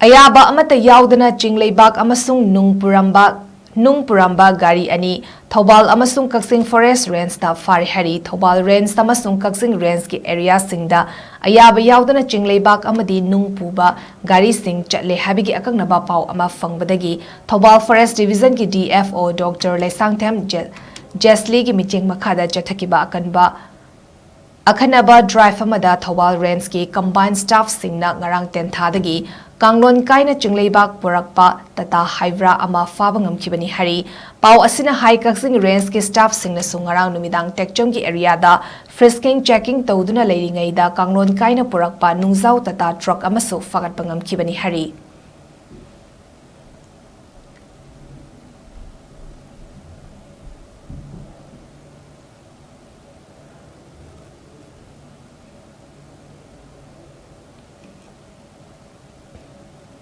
Ayaba Amata Yaodana Ching Leibak Amasung Nung Puramba Gari ani Thoubal Amasung Kakching Forest Range da fari HAIRI Thoubal Range Amasung Kakching Range ki area singda Ayaba Yaodana Ching Leibak amadi Nung Puramba Gari sing chatle habigi akaknaba pau ama fangbadagi Thoubal Forest Division ki DFO Dr. Laisangthem Jesli ki miting makhada chathakiba Akhanaba drive amada Thoubal Range ki combined staff singna ngarang tenthadagi Kanglon kaina Ching Leibak purakpa tata haibra ama fabangam kibani HAIRI pau asina Hai Kakching Range ki staff singna sungarang numidang tekchom ki area da frisking checking tawduna leiringai da Kanglon kaina purakpa nungzau tata truck amasu fagat pangam kibani HAIRI